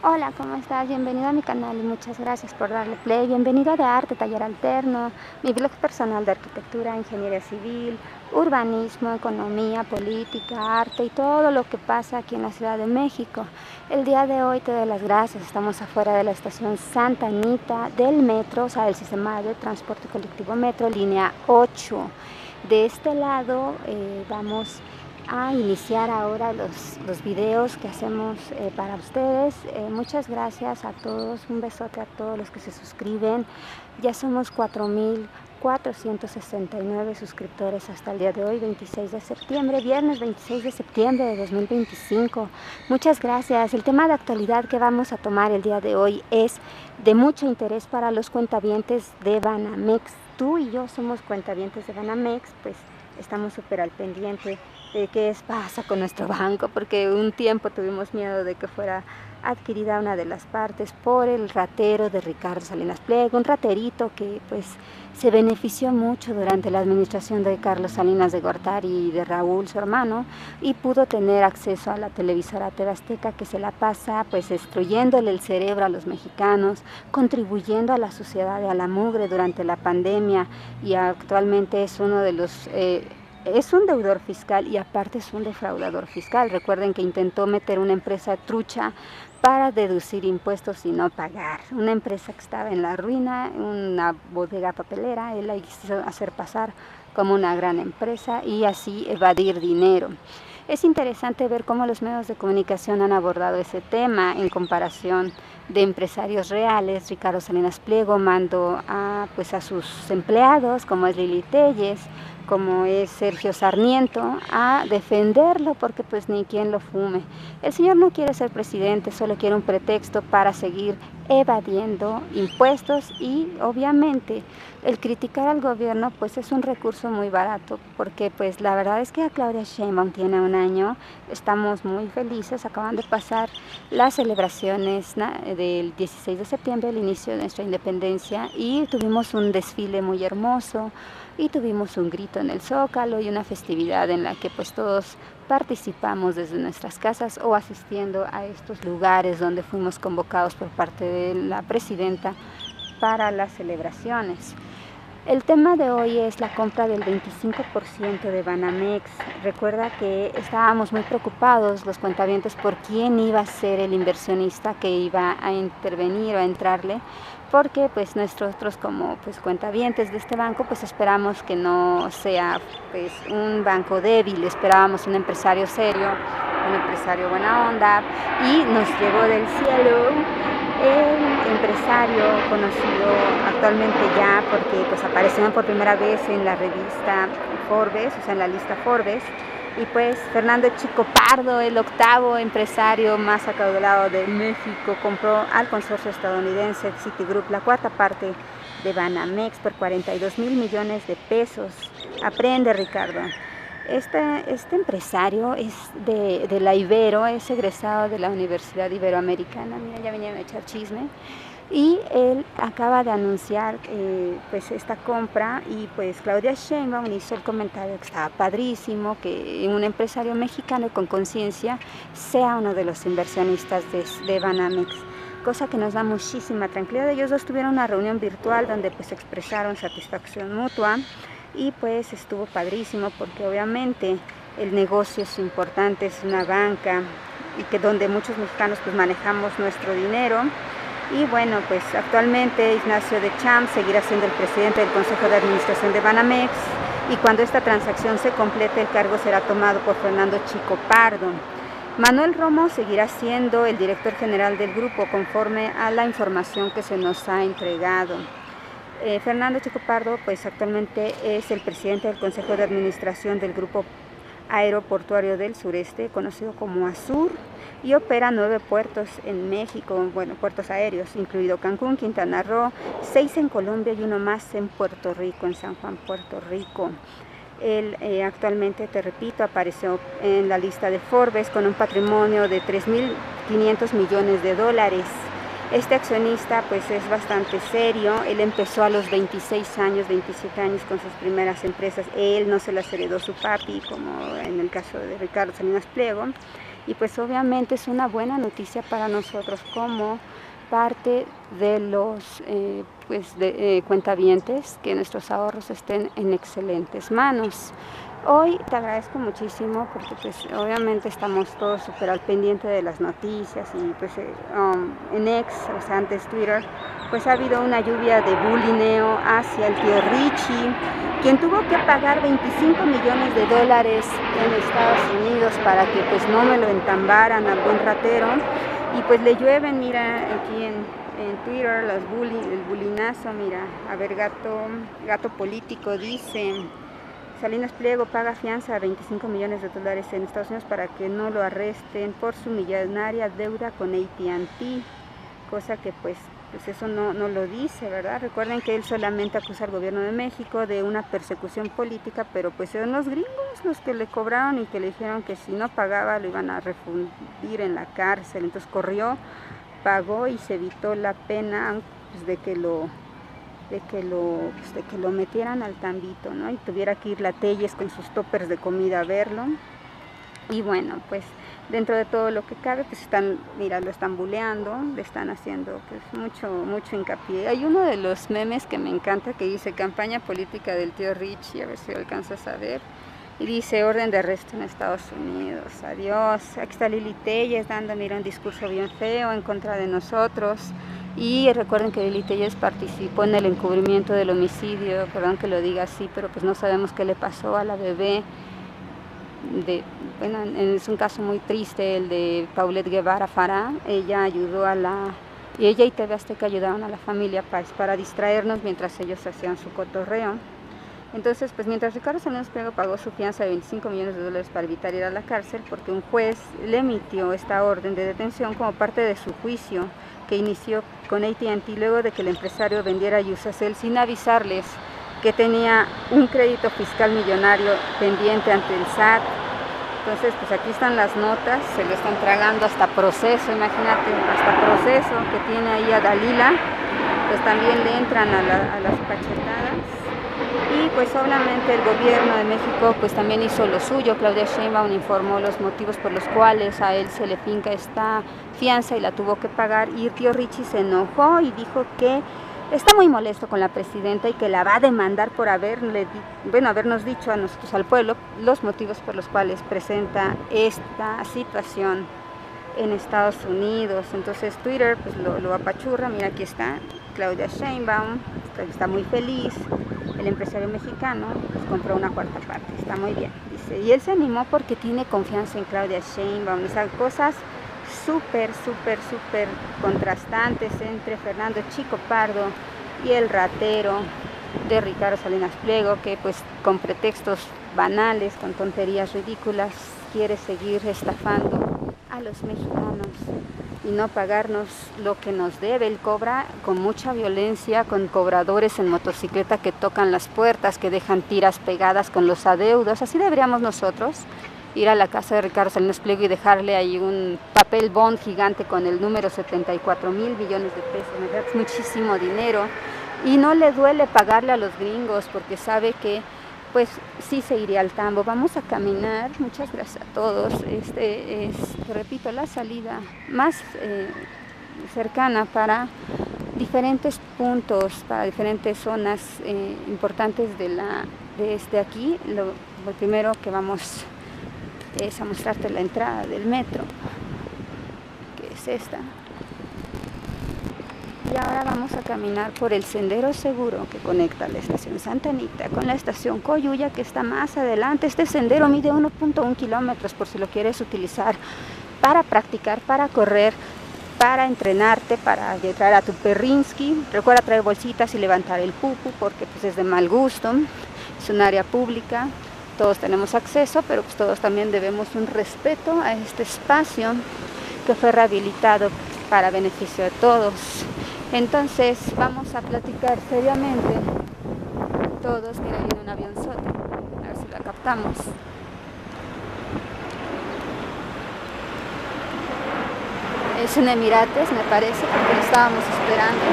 Hola, ¿cómo estás? Bienvenido a mi canal y muchas gracias por darle play. Bienvenido a De Arte, Taller Alterno, mi blog personal de arquitectura, ingeniería civil, urbanismo, economía, política, arte y todo lo que pasa aquí en la Ciudad de México. El día de hoy te doy las gracias. Estamos afuera de la estación Santa Anita del metro, o sea, del sistema de transporte colectivo metro, línea 8. De este lado vamos a iniciar ahora los videos que hacemos para ustedes. Muchas gracias a todos, un besote a todos los que se suscriben. Ya somos 4,469 suscriptores hasta el día de hoy, 26 de septiembre, viernes 26 de septiembre de 2025. Muchas gracias. El tema de actualidad que vamos a tomar el día de hoy es de mucho interés para los cuentavientes de Banamex. Tú y yo somos cuentavientes de Banamex, pues estamos súper al pendiente de qué pasa con nuestro banco, porque un tiempo tuvimos miedo de que fuera adquirida una de las partes por el ratero de Ricardo Salinas Pliego, un raterito que pues se benefició mucho durante la administración de Carlos Salinas de Gortari y de Raúl, su hermano, y pudo tener acceso a la televisora TV Azteca, que se la pasa pues destruyéndole el cerebro a los mexicanos, contribuyendo a la sociedad y a la mugre durante la pandemia, y actualmente es uno de los es un deudor fiscal y aparte es un defraudador fiscal. Recuerden que intentó meter una empresa trucha para deducir impuestos y no pagar. Una empresa que estaba en la ruina, una bodega papelera, él la quiso hacer pasar como una gran empresa y así evadir dinero. Es interesante ver cómo los medios de comunicación han abordado ese tema en comparación de empresarios reales. Ricardo Salinas Pliego mandó a sus empleados, como es Lili Telles, como es Sergio Sarmiento, a defenderlo porque pues ni quien lo fume. El señor no quiere ser presidente, solo quiere un pretexto para seguir evadiendo impuestos y obviamente el criticar al gobierno pues es un recurso muy barato, porque pues la verdad es que a Claudia Sheinbaum tiene un año, estamos muy felices, acaban de pasar las celebraciones del 16 de septiembre, el inicio de nuestra independencia, y tuvimos un desfile muy hermoso y tuvimos un grito en el Zócalo y una festividad en la que pues todos participamos desde nuestras casas o asistiendo a estos lugares donde fuimos convocados por parte de la presidenta para las celebraciones. El tema de hoy es la compra del 25% de Banamex. Recuerda que estábamos muy preocupados los cuentavientes por quién iba a ser el inversionista que iba a intervenir o a entrarle, porque pues nosotros como pues cuentavientes de este banco pues esperamos que no sea pues un banco débil, esperábamos un empresario serio, un empresario buena onda, y nos llegó del cielo el empresario conocido actualmente ya porque pues apareció por primera vez en la revista Forbes, o sea en la lista Forbes, y pues Fernando Chico Pardo, el octavo empresario más acaudalado de México, compró al consorcio estadounidense Citigroup la cuarta parte de Banamex por 42,000 millones de pesos. Aprende, Ricardo. Este empresario es de la Ibero, es egresado de la Universidad Iberoamericana. Mira, ya vinieron a echar chisme. Y él acaba de anunciar pues esta compra, y pues Claudia Sheinbaum hizo el comentario que estaba padrísimo que un empresario mexicano con conciencia sea uno de los inversionistas de Banamex, cosa que nos da muchísima tranquilidad. Ellos dos tuvieron una reunión virtual donde pues expresaron satisfacción mutua y pues estuvo padrísimo porque obviamente el negocio es importante, es una banca y que donde muchos mexicanos pues manejamos nuestro dinero. Y bueno, pues actualmente Ignacio de Champs seguirá siendo el presidente del Consejo de Administración de Banamex, y cuando esta transacción se complete el cargo será tomado por Fernando Chico Pardo. Manuel Romo seguirá siendo el director general del grupo conforme a la información que se nos ha entregado. Fernando Chico Pardo pues actualmente es el presidente del Consejo de Administración del Grupo Aeroportuario del Sureste, conocido como ASUR, y opera 9 puertos en México, bueno, puertos aéreos, incluido Cancún, Quintana Roo, 6 en Colombia y uno más en Puerto Rico, en San Juan, Puerto Rico. Él actualmente, te repito, apareció en la lista de Forbes con un patrimonio de 3.500 millones de dólares. Este accionista pues es bastante serio. Él empezó a los 26 años, 27 años con sus primeras empresas. Él no se las heredó su papi, como en el caso de Ricardo Salinas Pliego. y pues obviamente es una buena noticia para nosotros como parte de los cuentavientes, que nuestros ahorros estén en excelentes manos. Hoy te agradezco muchísimo porque pues obviamente estamos todos súper al pendiente de las noticias y pues en X, o sea antes Twitter, pues ha habido una lluvia de bulineo hacia el tío Richie, quien tuvo que pagar 25 millones de dólares en Estados Unidos para que pues no me lo entambaran al buen ratero. Y pues le llueven, mira, aquí en Twitter, el bulinazo, mira, a ver, gato político dice, Salinas Pliego paga fianza a 25 millones de dólares en Estados Unidos para que no lo arresten por su millonaria deuda con AT&T, cosa que pues eso no lo dice, ¿verdad? Recuerden que él solamente acusa al gobierno de México de una persecución política, pero pues son los gringos los que le cobraron y que le dijeron que si no pagaba lo iban a refundir en la cárcel. Entonces corrió, pagó y se evitó la pena pues, de que lo metieran al tambito, ¿no? Y tuviera que ir la Telles con sus toppers de comida a verlo. Y bueno, pues dentro de todo lo que cabe, pues lo están buleando, le están haciendo pues mucho hincapié. Hay uno de los memes que me encanta que dice campaña política del tío Richie, a ver si alcanzas a ver. Y dice orden de arresto en Estados Unidos, adiós. Aquí está Lili Telles dando, mira, un discurso bien feo en contra de nosotros. Y recuerden que Lili Telles participó en el encubrimiento del homicidio, perdón que lo diga así, pero pues no sabemos qué le pasó a la bebé. Es un caso muy triste el de Paulette Guevara Farah. Ella ayudó y ella y TV Azteca ayudaron a la familia para distraernos mientras ellos hacían su cotorreo. Entonces, pues mientras Ricardo Salinas Pliego pagó su fianza de 25 millones de dólares para evitar ir a la cárcel, porque un juez le emitió esta orden de detención como parte de su juicio que inició con AT&T luego de que el empresario vendiera Usacell sin avisarles que tenía un crédito fiscal millonario pendiente ante el SAT. Entonces, pues aquí están las notas, se lo están tragando hasta proceso, imagínate, hasta proceso que tiene ahí a Dalila, pues también le entran a las cachetadas. Y pues obviamente el gobierno de México pues también hizo lo suyo. Claudia Sheinbaum informó los motivos por los cuales a él se le finca esta fianza y la tuvo que pagar, y el tío Richie se enojó y dijo que está muy molesto con la presidenta y que la va a demandar por habernos dicho a nosotros, al pueblo, los motivos por los cuales presenta esta situación en Estados Unidos. Entonces Twitter pues lo apachurra, mira aquí está, Claudia Sheinbaum está muy feliz, el empresario mexicano pues, compró una cuarta parte, está muy bien, dice, y él se animó porque tiene confianza en Claudia Sheinbaum. Esas cosas súper contrastantes entre Fernando Chico Pardo y el ratero de Ricardo Salinas Pliego, que pues con pretextos banales, con tonterías ridículas, quiere seguir estafando a los mexicanos y no pagarnos lo que nos debe. Él cobra con mucha violencia, con cobradores en motocicleta que tocan las puertas, que dejan tiras pegadas con los adeudos. Así deberíamos nosotros ir a la casa de Ricardo Salinas Pliego y dejarle ahí un papel bond gigante con el número 74,000 millones de pesos. Es muchísimo dinero y no le duele pagarle a los gringos porque sabe que pues sí se iría al tambo. Vamos a caminar, muchas gracias a todos. Repito, la salida más cercana para diferentes puntos, para diferentes zonas importantes de aquí. Lo primero que vamos es a mostrarte la entrada del metro, que es esta. Y ahora vamos a caminar por el sendero seguro que conecta la estación Santa Anita con la estación Coyuya, que está más adelante. Este sendero mide 1.1 kilómetros por si lo quieres utilizar para practicar, para correr, para entrenarte, para llegar a tu perrinsky. Recuerda traer bolsitas y levantar el pupu porque pues es de mal gusto. Es un área pública, todos tenemos acceso, pero pues todos también debemos un respeto a este espacio que fue rehabilitado para beneficio de todos. Entonces vamos a platicar seriamente todos. Mira, viene un avionzote, a ver si la captamos. Es un Emirates, me parece, porque lo estábamos esperando.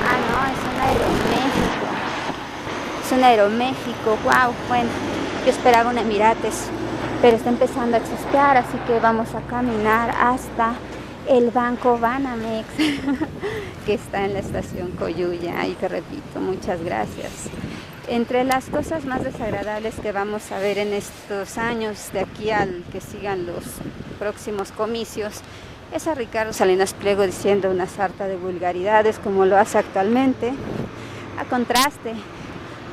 Ah, no, es un Aeroméxico. Es un Aeroméxico, wow, bueno. Yo esperaba un Emirates, pero está empezando a chispear, así que vamos a caminar hasta el Banco Banamex, que está en la estación Coyuya. Y te repito, muchas gracias. Entre las cosas más desagradables que vamos a ver en estos años, de aquí al que sigan los próximos comicios, es a Ricardo Salinas Pliego diciendo una sarta de vulgaridades como lo hace actualmente. A contraste,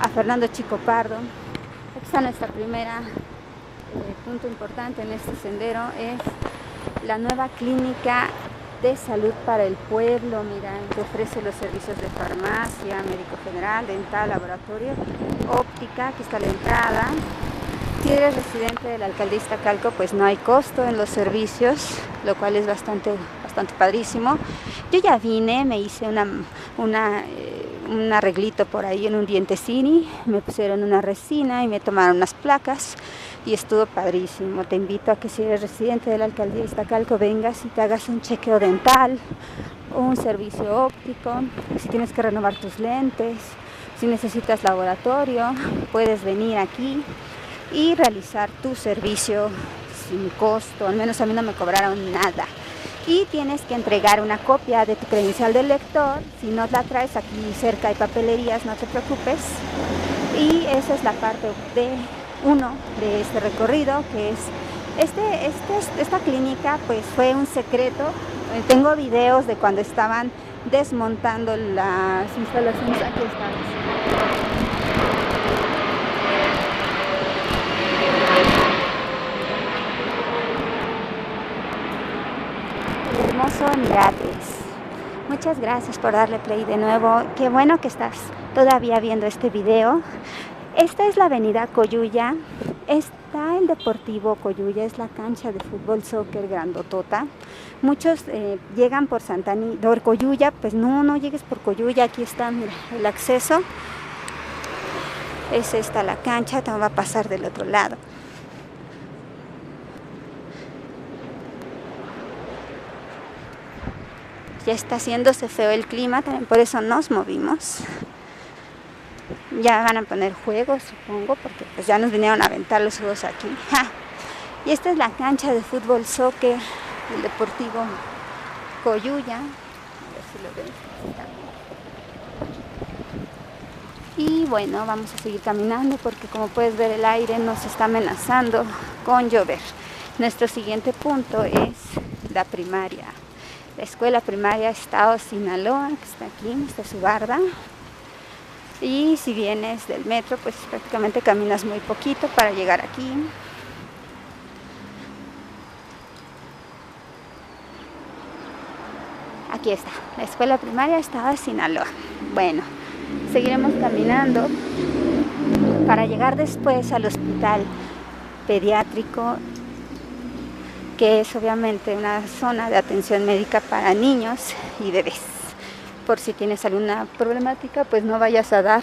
a Fernando Chico Pardo. Aquí está nuestra primera punto importante en este sendero, es la nueva clínica de salud para el pueblo. Mira, que ofrece los servicios de farmacia, médico general, dental, laboratorio, óptica. Aquí está la entrada. Si eres residente de la alcaldía Iztacalco, pues no hay costo en los servicios, lo cual es bastante padrísimo. Yo ya vine, me hice un arreglito por ahí en un dientecini, me pusieron una resina y me tomaron unas placas y estuvo padrísimo. Te invito a que si eres residente de la alcaldía Iztacalco vengas y te hagas un chequeo dental, un servicio óptico, si tienes que renovar tus lentes, si necesitas laboratorio, puedes venir aquí y realizar tu servicio sin costo. Al menos a mí no me cobraron nada. Y tienes que entregar una copia de tu credencial del lector. Si no la traes, aquí cerca hay papelerías, no te preocupes. Y esa es la parte de uno de este recorrido, que es esta clínica, pues fue un secreto. Tengo videos de cuando estaban desmontando las instalaciones. Aquí están. Hermoso Emirates. Muchas gracias por darle play de nuevo. Qué bueno que estás todavía viendo este video. Esta es la avenida Coyuya. Está el Deportivo Coyuya, es la cancha de fútbol soccer grandotota. Muchos llegan por por Coyuya, pues no llegues por Coyuya. Aquí está, mira, el acceso. Es esta la cancha, te va a pasar del otro lado. Ya está haciéndose feo el clima, también por eso nos movimos. Ya van a poner juegos, supongo, porque pues ya nos vinieron a aventar los juegos aquí. ¡Ja! Y esta es la cancha de fútbol soccer del Deportivo Coyuya. A ver si lo ven. Y bueno, vamos a seguir caminando porque como puedes ver el aire nos está amenazando con llover. Nuestro siguiente punto es la primaria. La escuela primaria Estado Sinaloa, que está aquí, está su barda. Y si vienes del metro, pues prácticamente caminas muy poquito para llegar aquí. Aquí está, la escuela primaria Estado Sinaloa. Bueno, seguiremos caminando para llegar después al hospital pediátrico, que es obviamente una zona de atención médica para niños y bebés. Por si tienes alguna problemática, pues no vayas a dar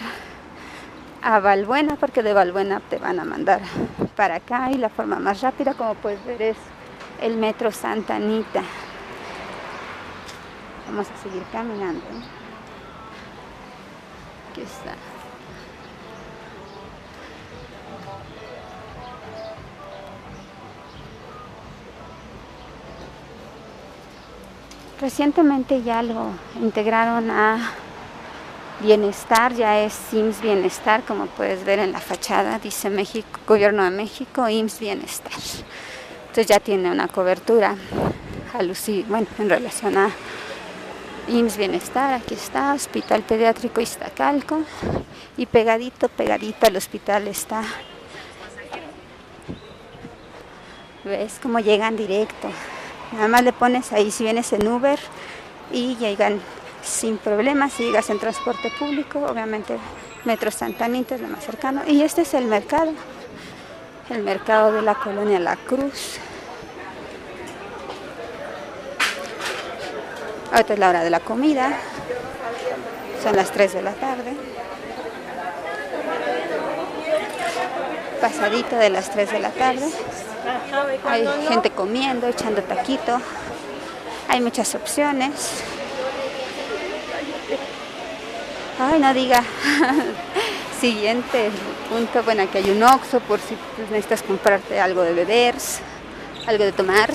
a Balbuena, porque de Balbuena te van a mandar para acá, y la forma más rápida, como puedes ver, es el metro Santa Anita. Vamos a seguir caminando. Aquí está. Recientemente ya lo integraron a Bienestar, ya es IMSS Bienestar, como puedes ver en la fachada, dice México, Gobierno de México, IMSS Bienestar. Entonces ya tiene una cobertura en relación a IMSS Bienestar. Aquí está, Hospital Pediátrico Iztacalco, y pegadito al hospital está. ¿Ves cómo llegan directo? Nada más le pones ahí si vienes en Uber y llegan sin problemas. Si llegas en transporte público, obviamente Metro Santa Anita es lo más cercano. Y este es el mercado de la colonia La Cruz. Ahorita es la hora de la comida, son las 3 de la tarde. Pasadito de las 3 de la tarde. Hay gente comiendo, echando taquito. Hay muchas opciones. Ay, no diga. Siguiente punto, bueno, aquí hay un Oxxo por si pues, necesitas comprarte algo de beber, algo de tomar.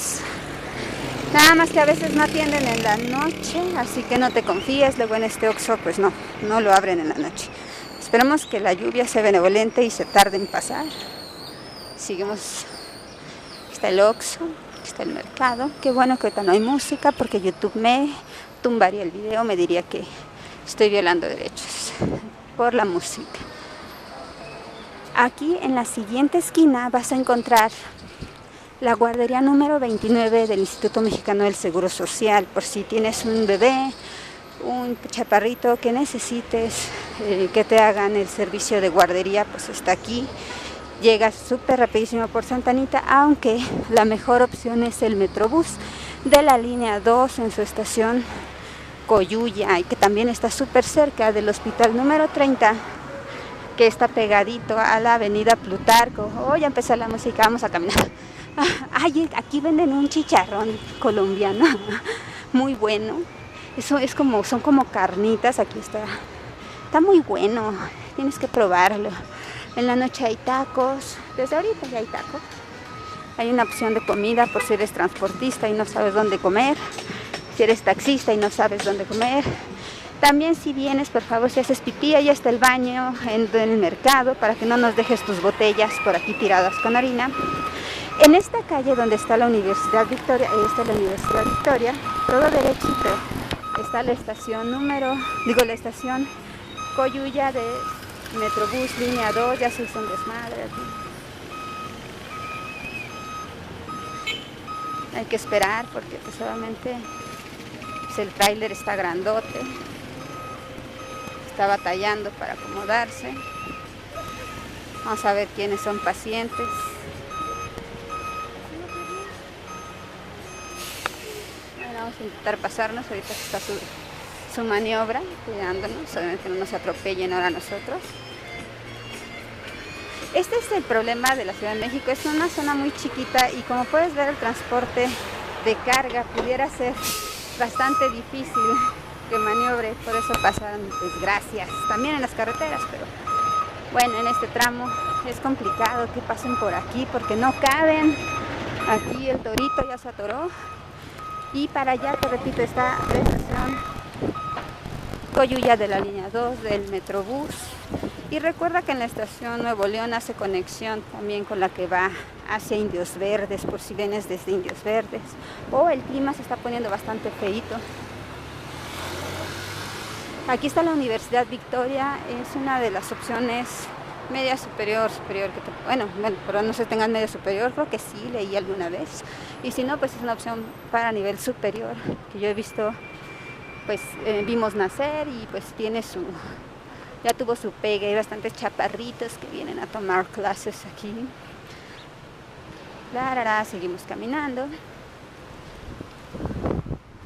Nada más que a veces no atienden en la noche, así que no te confíes. Luego en este Oxxo pues no lo abren en la noche. Esperemos que la lluvia sea benevolente y se tarde en pasar. Seguimos. Está el Oxxo, está el mercado. Qué bueno que ahorita no hay música porque YouTube me tumbaría el video, me diría que estoy violando derechos por la música. Aquí en la siguiente esquina vas a encontrar la guardería número 29 del Instituto Mexicano del Seguro Social, por si tienes un bebé, un chaparrito que necesites que te hagan el servicio de guardería, pues está aquí. Llegas súper rapidísimo por Santa Anita, aunque la mejor opción es el Metrobús de la línea 2 en su estación Coyuya, y que también está súper cerca del hospital número 30, que está pegadito a la avenida Plutarco. Oh, ya empezó la música, vamos a caminar. Ay, aquí venden un chicharrón colombiano muy bueno. Eso es como, son como carnitas. Aquí está muy bueno, tienes que probarlo. En la noche hay tacos, desde ahorita ya hay tacos. Hay una opción de comida por si eres transportista y no sabes dónde comer, si eres taxista y no sabes dónde comer. También si vienes, por favor, si haces pipí, ahí está el baño en el mercado para que no nos dejes tus botellas por aquí tiradas con harina. En esta calle donde está la Universidad Victoria, todo derechito, está la estación la estación Coyuya de Metrobús, línea 2, ya se hizo un desmadre aquí. Hay que esperar porque pues obviamente pues, el tráiler está grandote, está batallando para acomodarse. Vamos a ver quiénes son pacientes. Vamos a intentar pasarnos, ahorita está su maniobra, cuidándonos, obviamente que no nos atropellen ahora a nosotros. Este es el problema de la Ciudad de México, es una zona muy chiquita y como puedes ver el transporte de carga pudiera ser bastante difícil que maniobre, por eso pasan desgracias, también en las carreteras, pero bueno, en este tramo es complicado que pasen por aquí porque no caben. Aquí el torito ya se atoró. Y para allá, te repito, está la estación Coyuya de la línea 2 del Metrobús. Y recuerda que en la estación Nuevo León hace conexión también con la que va hacia Indios Verdes, por si vienes desde Indios Verdes. El clima se está poniendo bastante feíto. Aquí está la Universidad Victoria, es una de las opciones media superior, pero no sé si tengan media superior, creo que sí, leí alguna vez. Y si no, pues es una opción para nivel superior, que yo he visto, pues vimos nacer y pues ya tuvo su pegue. Hay bastantes chaparritos que vienen a tomar clases aquí. Seguimos caminando.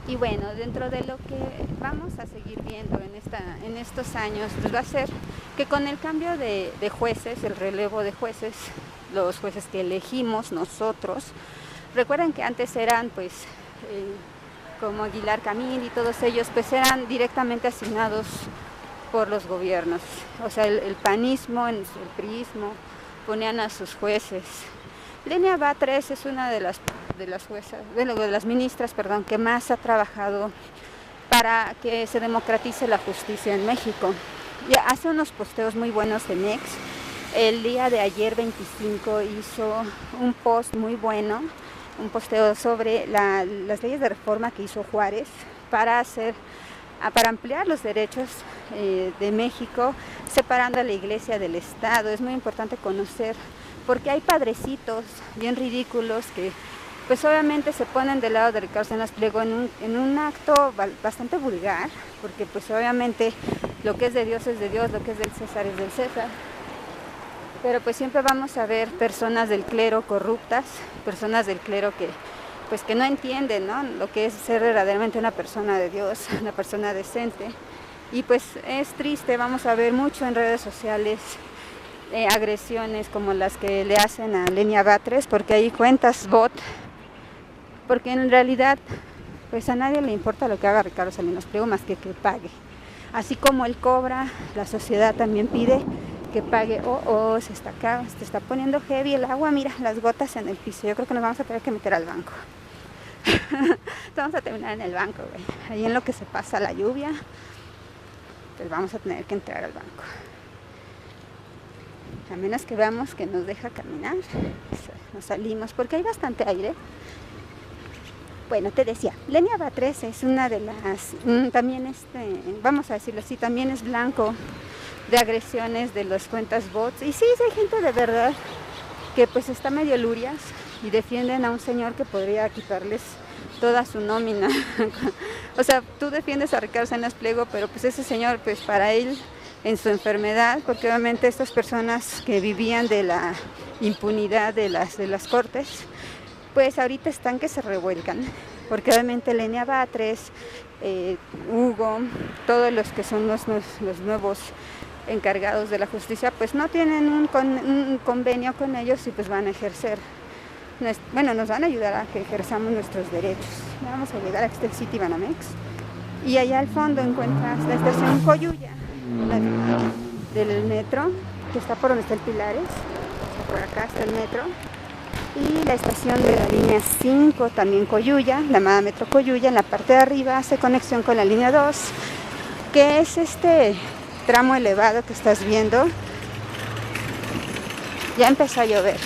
Y bueno, dentro de lo que vamos a seguir viendo en estos años, pues va a ser que con el cambio de jueces, el relevo de jueces, los jueces que elegimos nosotros, recuerden que antes eran pues como Aguilar Camín y todos ellos, pues eran directamente asignados por los gobiernos. O sea, el panismo, el priismo, ponían a sus jueces. Lenia Batres es una de las juezas, de las ministras, que más ha trabajado para que se democratice la justicia en México. Y hace unos posteos muy buenos en X. El día de ayer 25 hizo un post muy bueno, un posteo sobre las leyes de reforma que hizo Juárez para ampliar los derechos de México, separando a la iglesia del Estado. Es muy importante conocer, porque hay padrecitos bien ridículos que pues obviamente se ponen del lado de Ricardo Salinas Pliego en un acto bastante vulgar, porque pues obviamente lo que es de Dios es de Dios, lo que es del César es del César. Pero pues siempre vamos a ver personas del clero corruptas, personas del clero que no entienden, ¿no?, lo que es ser verdaderamente una persona de Dios, una persona decente. Y pues es triste, vamos a ver mucho en redes sociales agresiones como las que le hacen a Lenia Batres, porque hay cuentas bot, porque en realidad pues a nadie le importa lo que haga Ricardo Salinas Pliego más que pague. Así como él cobra, la sociedad también pide que pague. Se está poniendo heavy el agua, mira las gotas en el piso. Yo creo que nos vamos a tener que meter al banco. Vamos a terminar en el banco, güey. Ahí en lo que se pasa la lluvia, pues vamos a tener que entrar al banco. A menos que veamos que nos deja caminar, nos salimos porque hay bastante aire. Bueno, te decía, Lenia Batres es una de las, también vamos a decirlo así, también es blanco de agresiones de las cuentas bots. Y sí, hay gente de verdad que pues está medio lurias y defienden a un señor que podría quitarles toda su nómina. O sea, tú defiendes a Ricardo Salinas Pliego, pero pues ese señor, pues para él, en su enfermedad, porque obviamente estas personas que vivían de la impunidad de las cortes, pues ahorita están que se revuelcan, porque obviamente Lenia Batres, Hugo, todos los que son los nuevos encargados de la justicia, pues no tienen un convenio con ellos y pues van a ejercer, nos van a ayudar a que ejerzamos nuestros derechos. Vamos a llegar a Axtel City Banamex y allá al fondo encuentras la estación Coyuya del metro, que está por donde está el Pilares, por acá está el metro, y la estación de la línea 5, también Coyuya, la llamada Metro Coyuya. En la parte de arriba hace conexión con la línea 2, que es este tramo elevado que estás viendo. Ya empezó a llover.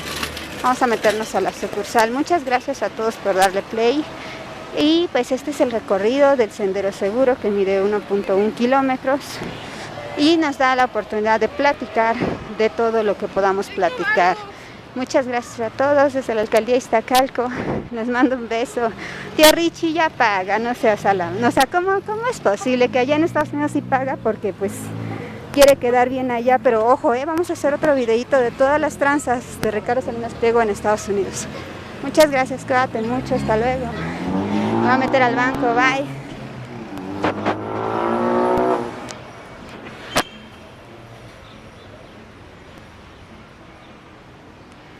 Vamos a meternos a la sucursal. Muchas gracias a todos por darle play. Y pues este es el recorrido del Sendero Seguro, que mide 1.1 kilómetros y nos da la oportunidad de platicar de todo lo que podamos platicar. Muchas gracias a todos desde la alcaldía de Iztacalco. Les mando un beso. Tía Richie, ya paga, no seas salame. O sea, ¿cómo es posible que allá en Estados Unidos sí paga? Porque pues quiere quedar bien allá, pero ojo, vamos a hacer otro videito de todas las tranzas de Ricardo Salinas Pliego en Estados Unidos. Muchas gracias, cuídate mucho, hasta luego. Me voy a meter al banco, bye.